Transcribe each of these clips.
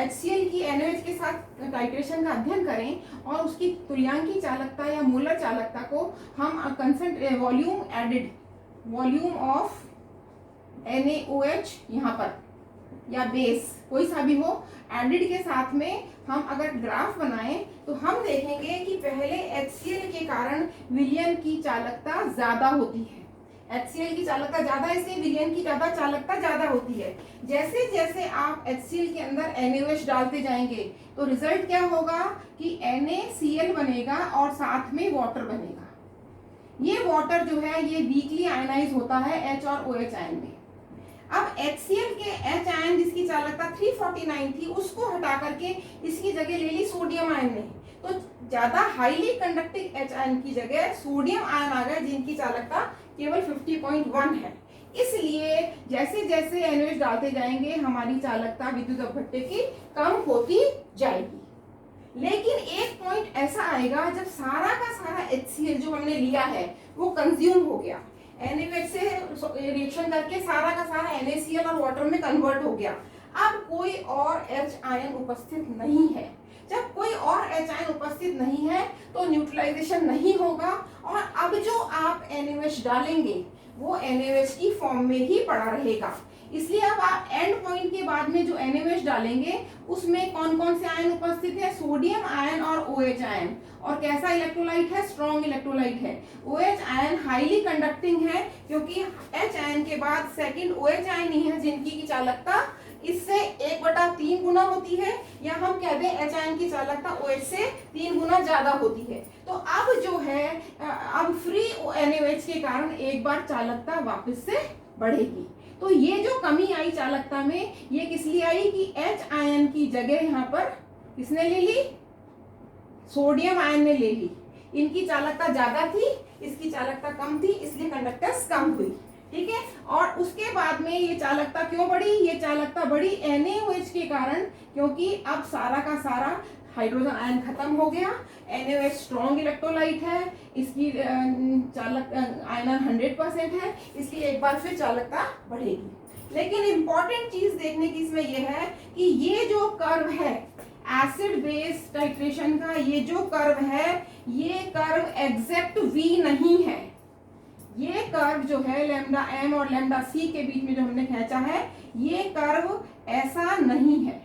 HCl की NaOH के साथ टाइट्रेशन का अध्ययन करें और उसकी तुल्यांकी चालकता या मोलर चालकता को हम वॉल्यूम ऑफ NaOH यहाँ पर या बेस कोई सा भी हो एडिड के साथ में हम अगर ग्राफ बनाएं तो हम देखेंगे कि पहले HCl के कारण विलयन की चालकता ज्यादा होती है। HCl की चालकता ज्यादा है इसलिए विलयन की ज्यादा चालकता ज्यादा होती है। जैसे जैसे आप HCl के अंदर NaOH डालते जाएंगे तो रिजल्ट क्या होगा कि NaCl बनेगा और साथ में वाटर बनेगा। ये वाटर जो है ये वीकली आयनाइज होता है H और OH आयन में। अब HCl के H आयन जिसकी चालकता 349 थी उसको हटा करके इसकी जगह ले ली सोडियम आयन ने, तो ज्यादा हाईली कंडक्टिंग H आयन की जगह सोडियम आयन आ गए जिनकी चालकता केवल 50.1 है। इसलिए जैसे जैसे NaOH डालते जाएंगे हमारी चालकता विद्युत अपघट्य की कम होती जाएगी। लेकिन एक पॉइंट ऐसा आएगा जब सारा का सारा HCl जो हमने लिया है वो कंज्यूम हो गया, NaOH से रिएक्शन करके सारा का सारा NaCl और वाटर में कन्वर्ट हो गया। अब कोई और H आयन उपस्थित नहीं है। जब कोई और H आयन उपस्थित नहीं है तो न्यूट्रलाइजेशन नहीं होगा और अब जो आप NaOH डालेंगे वो NaOH की फॉर्म में ही पड़ा रहेगा। इसलिए अब आप एंड पॉइंट के बाद में जो NaOH डालेंगे उसमें कौन कौन से आयन उपस्थित है, सोडियम आयन और OH आयन। और कैसा इलेक्ट्रोलाइट है, स्ट्रॉन्ग इलेक्ट्रोलाइट है। OH आयन हाईली कंडक्टिंग है क्योंकि H आयन के बाद सेकंड OH आयन ही है जिनकी की चालकता इससे 1/3 गुना होती है, या हम कह दें H आयन की चालकता OH से 3 गुना ज्यादा होती है। तो अब जो है अब फ्री NaOH के कारण एक बार चालकता वापस से बढ़ेगी। तो ये जो कमी आई चालकता में ये किस लिए आई कि H आयन की जगह यहाँ पर किसने ले ली, सोडियम आयन ने ले ली। इनकी चालकता ज्यादा थी, इसकी चालकता कम थी, इसलिए कंडक्टेंस कम हुई। ठीक है, और उसके बाद में ये चालकता क्यों बढ़ी, ये चालकता बढ़ी NaOH के कारण, क्योंकि अब सारा का सारा हाइड्रोजन आयन खत्म हो गया। NaOH स्ट्रॉन्ग इलेक्ट्रोलाइट है, इसकी चालक आयनन 100% है, इसलिए एक बार फिर चालकता बढ़ेगी। लेकिन इंपॉर्टेंट चीज देखने की इसमें यह है कि ये जो कर्व है एसिड बेस टाइट्रेशन का, ये जो कर्व है ये कर्व एग्जैक्ट V नहीं है। ये कर्व जो है लैम्डा M और लैम्डा C के बीच में जो हमने खींचा है ये कर्व ऐसा नहीं है,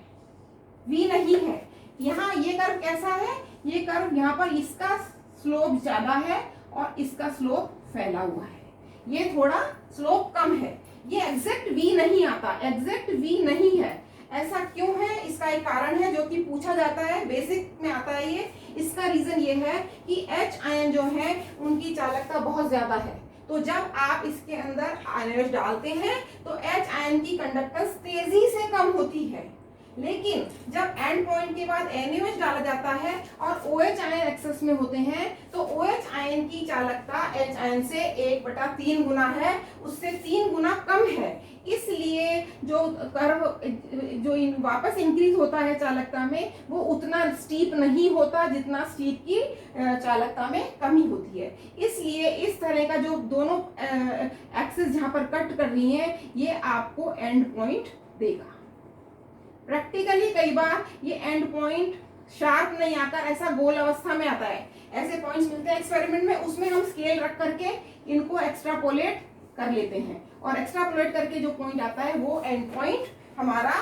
V नहीं है। यहाँ ये कर्व कैसा है, ये कर्व यहाँ पर इसका स्लोप ज्यादा है और इसका स्लोप फैला हुआ है, ये थोड़ा स्लोप कम है। ये एग्जैक्ट V नहीं आता, एग्जैक्ट V नहीं है। ऐसा क्यों है, इसका एक कारण है जो कि पूछा जाता है, बेसिक में आता है ये। इसका रीजन ये है कि H आयन जो है उनकी चालकता बहुत ज्यादा है, तो जब आप इसके अंदर NaOH डालते हैं तो H आयन की कंडक्टेंस तेजी से कम होती है। लेकिन जब एंड पॉइंट के बाद NaOH डाला जाता है और OH आयन एक्सेस में होते हैं तो OH आयन की चालकता H आयन से 1/3 गुना है, उससे 3 गुना कम है। इसलिए जो कर्व जो वापस इंक्रीज होता है चालकता में वो उतना स्टीप नहीं होता जितना स्टीप की चालकता में कमी होती है। इसलिए इस तरह का जो दोनों एक्सेस जहां पर कट कर रही है ये आपको एंड पॉइंट देगा। प्रैक्टिकली कई बार ये एंड पॉइंट शार्प नहीं आता, ऐसा गोल अवस्था में आता है। ऐसे पॉइंट्स मिलते हैं एक्सपेरिमेंट में, उसमें हम स्केल रख करके इनको एक्स्ट्रापोलेट कर लेते हैं और एक्स्ट्रापोलेट करके जो पॉइंट आता है वो एंड पॉइंट हमारा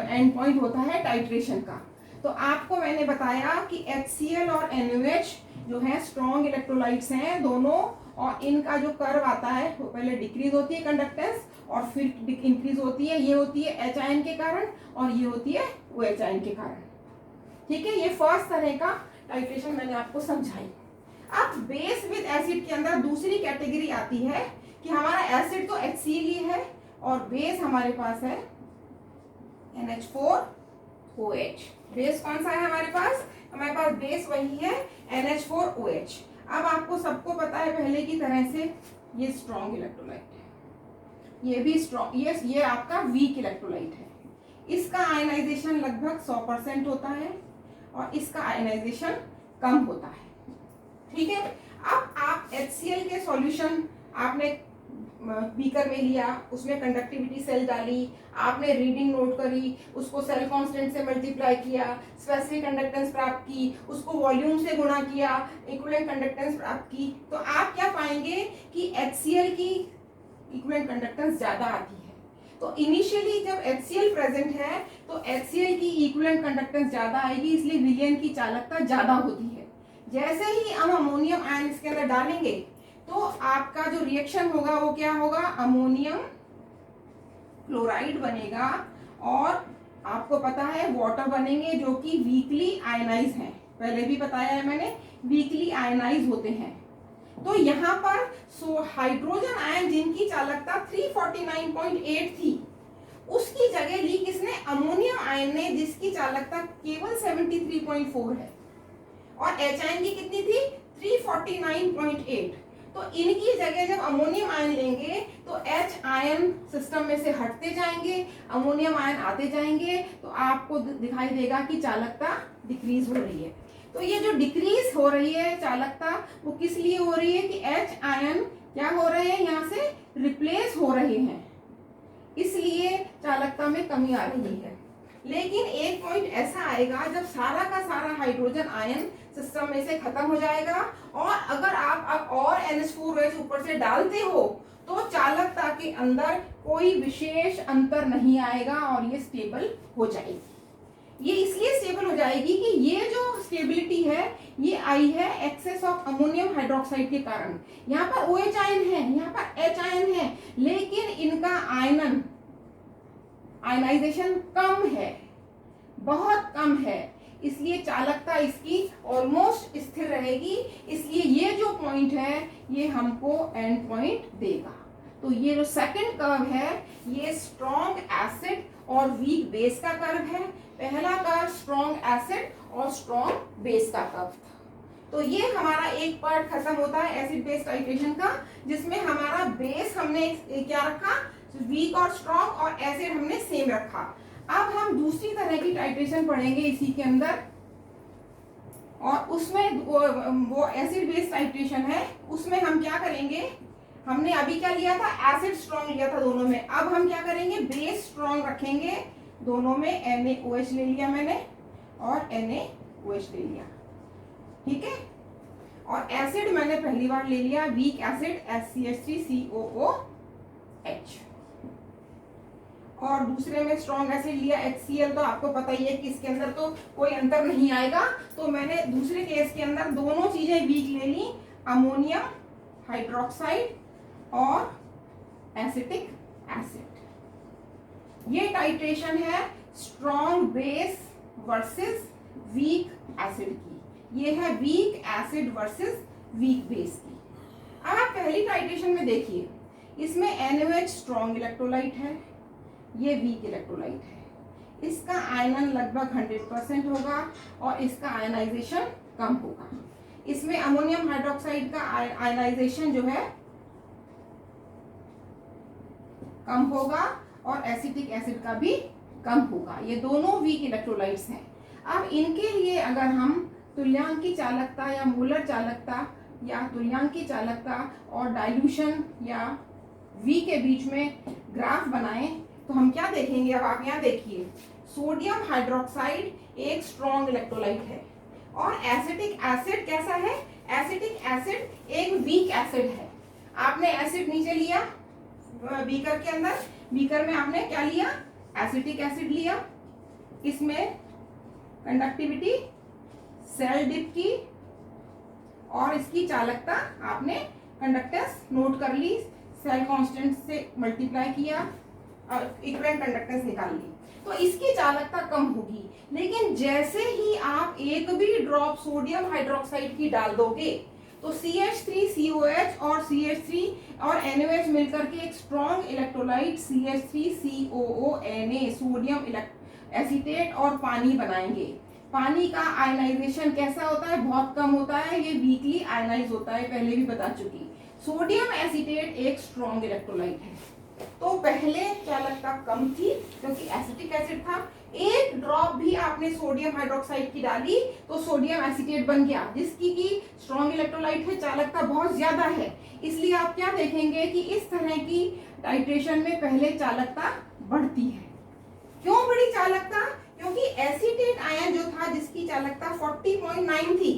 एंड पॉइंट होता है टाइट्रेशन का। तो आपको मैंने बताया कि HCl और NaOH जो है स्ट्रॉन्ग इलेक्ट्रोलाइट्स हैं दोनों, और इनका जो कर्व आता है वो पहले डिक्रीज होती है कंडक्टेंस और फिर इंक्रीज होती है। ये होती है H आयन के कारण और ये होती है OH आयन के कारण। ठीक है, ये फर्स्ट तरह का टाइट्रेशन मैंने आपको समझाई। अब बेस विद एसिड के अंदर दूसरी कैटेगरी आती है कि हमारा एसिड तो HCl ही है और बेस हमारे पास है NH4OH। बेस कौन सा है हमारे पास बेस वही है NH4OH। अब आपको सबको पता है पहले की तरह से ये स्ट्रॉन्ग इलेक्ट्रोलाइट है, ये भी स्ट्रॉन्ग, ये आपका वीक इलेक्ट्रोलाइट है। इसका आयनाइजेशन लगभग 100% होता है और इसका आयनाइजेशन कम होता है। ठीक है, अब आप HCl के सॉल्यूशन आपने बीकर में लिया, उसमें कंडक्टिविटी सेल डाली, आपने रीडिंग नोट करी, उसको सेल कांस्टेंट से मल्टीप्लाई किया, स्पेसिफिक कंडक्टेंस प्राप्त की, उसको वॉल्यूम से गुणा किया, इक्विवेलेंट कंडक्टेंस प्राप्त की, तो आप क्या पाएंगे कि HCl की इक्विवेलेंट कंडक्टेंस ज़्यादा आती है। तो इनिशियली जब HCl प्रेजेंट है तो HCl की इक्विवेलेंट कंडक्टेंस ज़्यादा आएगी, इसलिए विलयन की चालकता ज़्यादा होती है। जैसे ही हम अमोनियम आयन इसके अंदर डालेंगे तो आपका जो रिएक्शन होगा वो क्या होगा, अमोनियम क्लोराइड बनेगा और आपको पता है वाटर बनेंगे जो कि वीकली आयनाइज हैं, पहले भी बताया है मैंने, वीकली आयनाइज होते हैं। तो यहाँ पर हाइड्रोजन आयन जिनकी चालकता 349.8 थी उसकी जगह ली किसने, अमोनियम आयन ने, जिसकी चालकता केवल 73.4 है, और H आयन की कितनी थी, 349.8। तो इनकी जगह जब अमोनियम आयन लेंगे तो H आयन सिस्टम में से हटते जाएंगे, अमोनियम आयन आते जाएंगे, तो आपको दिखाई देगा कि चालकता डिक्रीज हो रही है। तो ये जो डिक्रीज हो रही है चालकता वो किस लिए हो रही है कि H आयन क्या हो रहे हैं, यहाँ से रिप्लेस हो रहे हैं, इसलिए चालकता में कमी आ रही है। लेकिन एक पॉइंट ऐसा आएगा जब सारा का सारा हाइड्रोजन आयन सिस्टम में से खत्म हो जाएगा और अगर आप अब और NH4OH ऊपर से डालते हो तो चालकता के अंदर कोई विशेष अंतर नहीं आएगा और ये स्टेबल हो जाएगी। ये इसलिए स्टेबल हो जाएगी कि ये जो स्टेबिलिटी है ये आई है एक्सेस ऑफ अमोनियम हाइड्रोक्साइड के कारण। यहाँ पर OH आयन है, यहाँ पर H आयन है, लेकिन इनका आयनाइजेशन कम है, बहुत कम है, इसलिए चालकता इसकी ऑलमोस्ट स्थिर रहेगी। इसलिए ये जो पॉइंट है ये हमको एंड पॉइंट देगा। तो ये जो सेकंड कर्व है ये स्ट्रॉन्ग एसिड और वीक बेस का कर्व है। पहला कर्व स्ट्रॉन्ग एसिड और स्ट्रॉन्ग बेस का कर्व था। तो ये हमारा एक पार्ट खत्म होता है एसिड बेस टाइट्रेशन का, जिसमें हमारा बेस हमने क्या रखा, वीक और स्ट्रॉन्ग, और एसिड हमने सेम रखा। अब हम दूसरी तरह की टाइट्रेशन पढ़ेंगे इसी के अंदर, और उसमें वो एसिड बेस टाइट्रेशन है, उसमें हम क्या करेंगे, हमने अभी क्या लिया था, एसिड स्ट्रॉन्ग लिया था दोनों में, अब हम क्या करेंगे, बेस स्ट्रॉन्ग रखेंगे दोनों में। NaOH ले लिया मैंने और NaOH ले लिया, ठीक है। और एसिड मैंने पहली बार ले लिया वीक एसिड HCH3COOH, और दूसरे में स्ट्रॉन्ग एसिड लिया HCl। तो आपको पता ही है कि इसके अंदर तो कोई अंतर नहीं आएगा, तो मैंने दूसरे केस के अंदर दोनों चीजें वीक ले ली, अमोनियम हाइड्रोक्साइड और एसिटिक एसिड। ये टाइट्रेशन है strong base versus weak acid की, ये है weak acid versus weak base की। अब आप पहली टाइट्रेशन में देखिए, इसमें NaOH स्ट्रॉन्ग इलेक्ट्रोलाइट है, ये वीक इलेक्ट्रोलाइट है, इसका आयनन लगभग 100% होगा और इसका आयनाइजेशन कम होगा। इसमें अमोनियम हाइड्रोक्साइड का आयनाइजेशन जो है कम होगा और एसिटिक एसिड का भी कम होगा। ये दोनों वीक इलेक्ट्रोलाइट्स हैं। अब इनके लिए अगर हम तुल्यांकी चालकता या मोलर चालकता या तुल्यांकी चालकता और डाइल्यूशन या V के बीच में ग्राफ बनाएं तो हम क्या देखेंगे। अब आप यहाँ देखिए, सोडियम हाइड्रोक्साइड एक स्ट्रॉन्ग इलेक्ट्रोलाइट है और एसिटिक एसिड कैसा है, एसिटिक एसिड एक वीक एसिड है। आपने एसिड नीचे लिया बीकर के अंदर, बीकर में आपने क्या लिया, एसिटिक एसिड लिया, इसमें कंडक्टिविटी सेल डिप की और इसकी चालकता आपने कंडक्टेंस नोट कर ली, सेल कांस्टेंट से मल्टीप्लाई किया और इक्विवेलेंट कंडक्टेंस निकाल ली, तो इसकी चालकता कम होगी। लेकिन जैसे ही आप एक भी ड्रॉप सोडियम हाइड्रोक्साइड की डाल दोगे तो CH3COH और CH3 और NaOH मिलकर के एक strong electrolyte CH3COONA sodium acetate और पानी बनाएंगे। पानी का आयनाइजेशन कैसा होता है, बहुत कम होता है, ये वीकली आयनाइज होता है, पहले भी बता चुकी। सोडियम एसीटेट एक स्ट्रॉन्ग इलेक्ट्रोलाइट है, तो पहले चालकता कम थी क्योंकि एसिटिक एसिड था, एक ड्रॉप भी आपने सोडियम हाइड्रोक्साइड की डाली तो सोडियम एसीटेट बन गया, जिसकी की स्ट्रॉन्ग इलेक्ट्रोलाइट है, चालकता बहुत ज्यादा है। इसलिए आप क्या देखेंगे कि इस तरह की टाइट्रेशन में पहले चालकता बढ़ती है। क्यों बढ़ी चालकता? क्योंकि एसीटेट आयन जो था जिसकी चालकता 40.9 थी,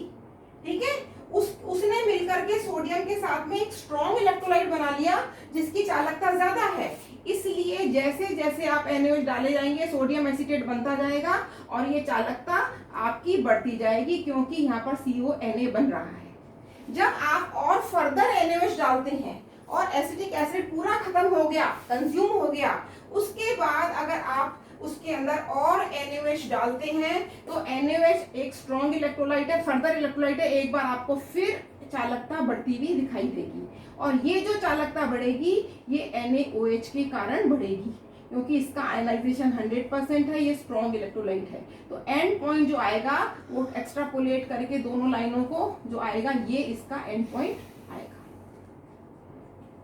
ठीक है, उसने मिलकर के सोडियम के साथ में एक स्ट्रॉन्ग इलेक्ट्रोलाइट बना लिया जिसकी चालकता ज्यादा है। इसलिए जैसे जैसे आप NaOH डाले जाएंगे सोडियम एसीटेट बनता जाएगा और ये चालकता आपकी बढ़ती जाएगी क्योंकि यहाँ पर CONa बन रहा है। जब आप और फर्दर NaOH डालते हैं और एसिटिक एसिड पूरा खत्म हो गया, कंज्यूम हो गया, उसके बाद अगर आप उसके अंदर और NaOH डालते हैं तो NaOH एक स्ट्रॉन्ग इलेक्ट्रोलाइट है, फर्दर इलेक्ट्रोलाइट है, एक बार आपको फिर चालकता बढ़ती हुई दिखाई देगी। और ये जो चालकता बढ़ेगी ये NaOH के कारण बढ़ेगी क्योंकि इसका आयनाइजेशन 100% है, ये स्ट्रॉन्ग इलेक्ट्रोलाइट है। तो एंड पॉइंट जो आएगा वो एक्स्ट्रापोलेट करके दोनों लाइनों को जो आएगा ये इसका एंड पॉइंट आएगा।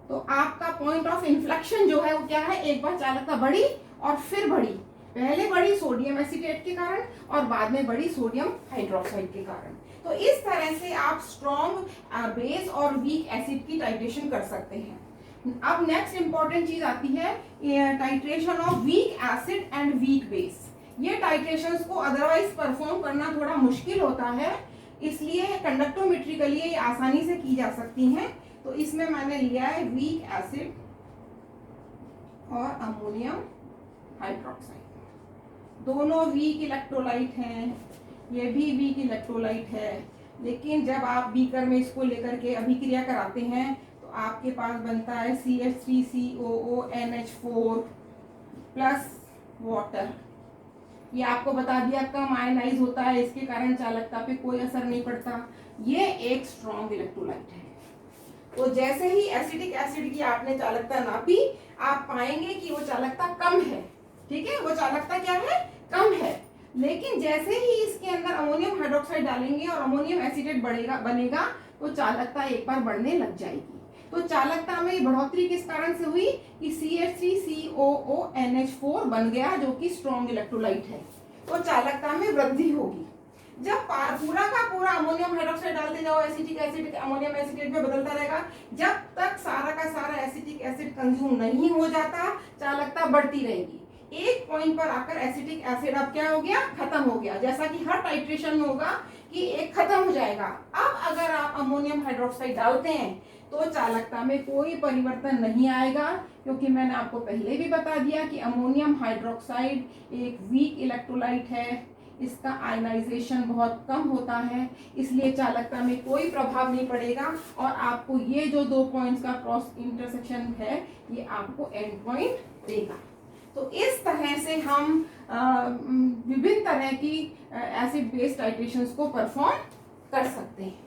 तो आपका पॉइंट ऑफ इन्फ्लेक्शन जो है वो क्या है, एक बार चालकता बढ़ी और फिर बढ़ी, पहले बढ़ी सोडियम एसीटेट के कारण और बाद में बढ़ी सोडियम हाइड्रोक्साइड के कारण। तो इस तरह से आप स्ट्रॉन्ग बेस और वीक एसिड की टाइट्रेशन कर सकते हैं। अब नेक्स्ट इंपॉर्टेंट चीज आती है titration of weak acid and weak base. ये टाइट्रेशंस को अदरवाइज परफॉर्म करना थोड़ा मुश्किल होता है, इसलिए कंडक्टोमेट्रिकली ये आसानी से की जा सकती हैं। तो इसमें मैंने लिया है वीक एसिड और अमोनियम हाइड्रोक्साइड, दोनों वीक इलेक्ट्रोलाइट हैं, ये भी वीक इलेक्ट्रोलाइट है। लेकिन जब आप बीकर में इसको लेकर के अभिक्रिया कराते हैं तो आपके पास बनता है CH3COO NH4 प्लस वाटर। ये आपको बता दिया कम आयनाइज होता है, इसके कारण चालकता पे कोई असर नहीं पड़ता। ये एक स्ट्रॉन्ग इलेक्ट्रोलाइट है। तो जैसे ही एसिटिक एसिड की आपने चालकता नापी, आप पाएंगे कि वो चालकता कम है, ठीक है, वो चालकता क्या है, कम है। लेकिन जैसे ही इसके अंदर अमोनियम हाइड्रोक्साइड डालेंगे और अमोनियम एसीटेट बनेगा तो चालकता एक बार बढ़ने लग जाएगी। तो चालकता में बढ़ोतरी किस कारण से हुई कि CH3COO NH4 बन गया जो कि स्ट्रॉन्ग इलेक्ट्रोलाइट है, तो चालकता में वृद्धि होगी। जब पूरा का पूरा अमोनियम हाइड्रोक्साइड डालते जाओ, एसिटिक एसिड अमोनियम एसीटेट में बदलता रहेगा, जब तक सारा का सारा एसिटिक एसिड कंज्यूम नहीं हो जाता चालकता बढ़ती रहेगी। एक पॉइंट पर आकर एसिटिक एसिड अब क्या हो गया, खत्म हो गया, जैसा कि हर टाइट्रेशन में होगा कि एक खत्म हो जाएगा। अब अगर आप अमोनियम हाइड्रोक्साइड डालते हैं तो चालकता में कोई परिवर्तन नहीं आएगा, क्योंकि मैंने आपको पहले भी बता दिया कि अमोनियम हाइड्रोक्साइड एक वीक इलेक्ट्रोलाइट है, इसका आयनाइजेशन बहुत कम होता है, इसलिए चालकता में कोई प्रभाव नहीं पड़ेगा। और आपको ये जो दो पॉइंट्स का क्रॉस इंटरसेक्शन है ये आपको एंड पॉइंट देगा। तो इस तरह से हम विभिन्न तरह की एसिड बेस टाइट्रेशंस को परफॉर्म कर सकते हैं।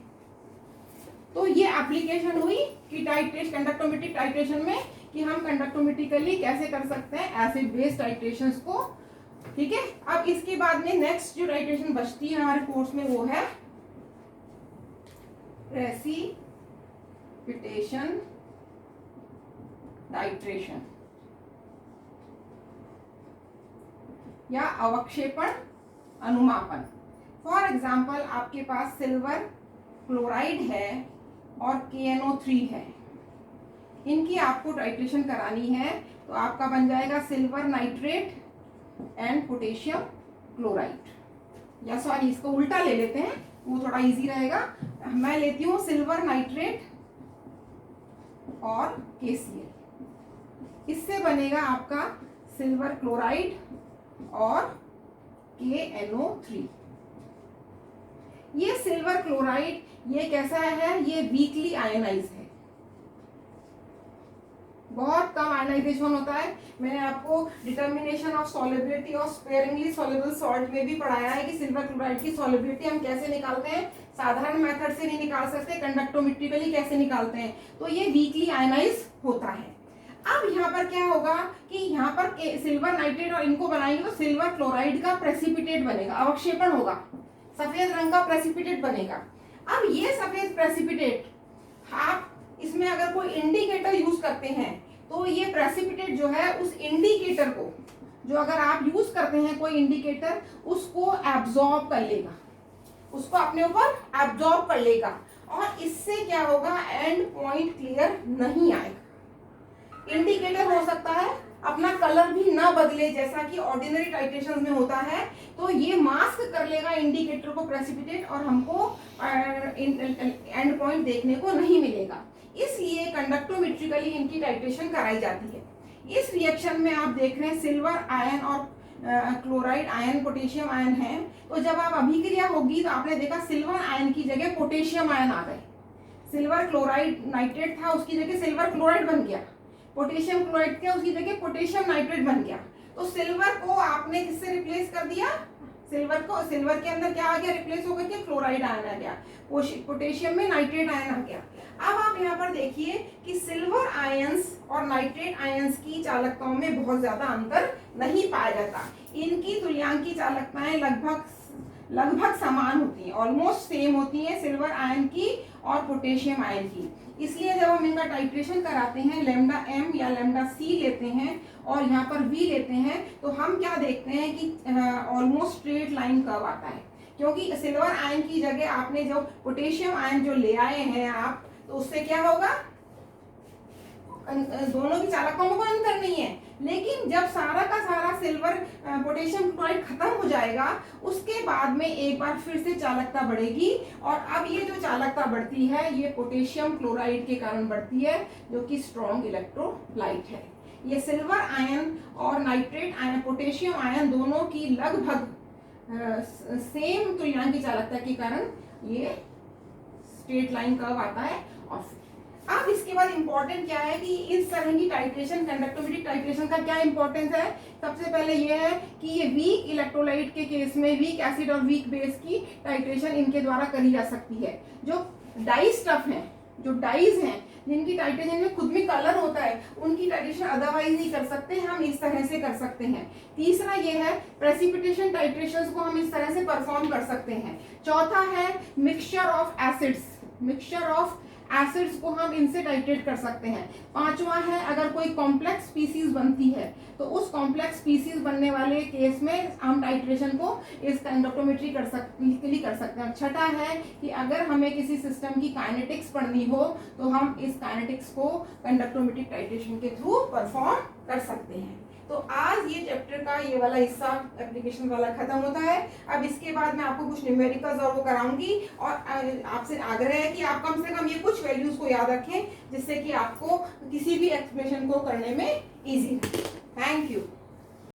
तो ये एप्लीकेशन हुई कि कंडक्टोमेट्रिक टाइट्रेशन में कि हम कंडक्टोमेट्रिकली कैसे कर सकते हैं एसिड बेस टाइट्रेशंस को, ठीक है। अब इसके बाद में नेक्स्ट जो टाइट्रेशन बचती है हमारे कोर्स में वो है प्रेसिपिटेशन टाइट्रेशन या अवक्षेपण अनुमापन। फॉर एग्जाम्पल आपके पास सिल्वर क्लोराइड है और KNO3 है, इनकी आपको टाइट्रेशन करानी है तो आपका बन जाएगा silver nitrate and potassium chloride, या सॉरी इसको उल्टा ले लेते हैं वो थोड़ा इजी रहेगा। मैं लेती हूँ सिल्वर नाइट्रेट और KCl, इससे बनेगा आपका सिल्वर क्लोराइड और KNO3। ये सिल्वर क्लोराइड ये कैसा है, ये वीकली आयनाइज है, बहुत कम आयनाइजेशन होता है। मैंने आपको determination of solubility of sparingly soluble salt में भी पढ़ाया है कि सिल्वर क्लोराइड की सॉल्युबिलिटी हम कैसे निकालते हैं, साधारण मेथड से नहीं निकाल सकते, कंडक्टोमेट्रिकली कैसे निकालते हैं। तो ये वीकली आयनाइज होता है। अब यहाँ पर क्या होगा कि यहाँ पर सिल्वर नाइट्रेट और इनको बनाएंगे तो सिल्वर क्लोराइड का प्रेसिपिटेट बनेगा, अवक्षेपण होगा, सफेद रंग का प्रेसिपिटेट बनेगा। अब ये सफेद प्रेसिपिटेट आप इसमें अगर कोई इंडिकेटर यूज करते हैं तो ये प्रेसिपिटेट जो है उस इंडिकेटर को, जो अगर आप यूज करते हैं कोई इंडिकेटर, उसको एब्जॉर्ब कर लेगा, उसको अपने ऊपर एब्जॉर्ब कर लेगा, और इससे क्या होगा, एंड पॉइंट क्लियर नहीं आएगा। इंडिकेटर हो सकता है अपना कलर भी ना बदले, जैसा कि ऑर्डिनरी टाइट्रेशन में होता है, तो ये मास्क कर लेगा इंडिकेटर को प्रेसिपिटेट, और हमको एंड पॉइंट देखने को नहीं मिलेगा। इसलिए कंडक्टोमेट्रिकली इनकी टाइट्रेशन कराई जाती है। इस रिएक्शन में आप देख रहे हैं सिल्वर आयन और क्लोराइड आयन, पोटेशियम आयन है, तो जब आप अभिक्रिया होगी तो आपने देखा सिल्वर आयन की जगह पोटेशियम आयन आ गए। सिल्वर क्लोराइड नाइट्रेट था, उसकी जगह सिल्वर क्लोराइड बन गया। पोटेशियम क्लोराइड था, उसकी जगह पोटेशियम नाइट्रेट बन गया। तो सिल्वर को आपने किससे रिप्लेस कर दिया, सिल्वर को, सिल्वर के अंदर क्या आ गया, रिप्लेस होकर के क्लोराइड आयन आ गया, पोटेशियम में नाइट्रेट आयन आ गया। अब आप यहाँ पर देखिए कि सिल्वर आयंस और नाइट्रेट आयंस की चालकताओं में बहुत ज्यादा अंतर नहीं पाया जाता। इनकी तुल्यांकी चालकताएं लगभग समान होती हैं, ऑलमोस्ट सेम होती हैं सिल्वर आयन की और पोटेशियम आयन की। इसलिए जब हम इनका टाइट्रेशन कराते हैं, लैम्डा एम या लैम्डा सी लेते हैं और यहाँ पर वी लेते हैं, तो हम क्या देखते हैं कि ऑलमोस्ट स्ट्रेट लाइन कर्व आता है, क्योंकि सिल्वर आयन की जगह आपने जो पोटेशियम आयन जो ले आए हैं आप, तो उससे क्या होगा, दोनों की चालकताओं में कोई अंतर नहीं है। लेकिन जब सारा का सारा सिल्वर पोटेशियम क्लोराइड खत्म हो जाएगा, उसके बाद में एक बार फिर से चालकता बढ़ेगी, और अब ये जो चालकता बढ़ती है ये पोटेशियम क्लोराइड के कारण बढ़ती है, जो कि स्ट्रॉन्ग इलेक्ट्रोलाइट है। ये सिल्वर आयन और नाइट्रेट आयन, पोटेशियम आयन दोनों की लगभग सेम तुल्यांकी चालकता के कारण ये स्ट्रेट लाइन कर्व आता है। और अब इसके बाद इंपॉर्टेंट क्या है कि इस तरह की टाइट्रेशन, कंडक्टिविटी टाइट्रेशन का क्या इंपॉर्टेंस है। सबसे पहले ये है कि ये वीक इलेक्ट्रोलाइट के केस में वीक एसिड और वीक बेस की टाइट्रेशन इनके द्वारा करी जा सकती है। जो डाई स्टफ है, जो डाइज हैं, जिनकी टाइट्रेशन में खुद में कलर होता है, उनकी टाइट्रेशन अदरवाइज नहीं कर सकते, हम इस तरह से कर सकते हैं। तीसरा ये है प्रेसिपिटेशन टाइट्रेशन को हम इस तरह से परफॉर्म कर सकते हैं। चौथा है mixture of acids, mixture of acids को हम इनसे टाइट्रेट कर सकते हैं। पांचवा है अगर कोई कॉम्प्लेक्स स्पीसीज बनती है, तो उस कॉम्प्लेक्स स्पीसीज बनने वाले केस में हम टाइट्रेशन को इस कंडक्टोमेट्री कर सकते हैं। छठा है कि अगर हमें किसी सिस्टम की काइनेटिक्स पढ़नी हो, तो हम इस काइनेटिक्स को कंडक्टोमेट्रिक टाइट्रेशन के थ्रू परफॉर्म कर सकते हैं। तो आज ये चैप्टर का ये वाला हिस्सा एप्लीकेशन वाला खत्म होता है। अब इसके बाद मैं आपको कुछ न्यूमेरिकल्स और वो कराऊंगी, और आपसे आग्रह है कि आप कम से कम ये कुछ वैल्यूज को याद रखें, जिससे कि आपको किसी भी एक्सप्रेशन को करने में इजी हो। Thank you.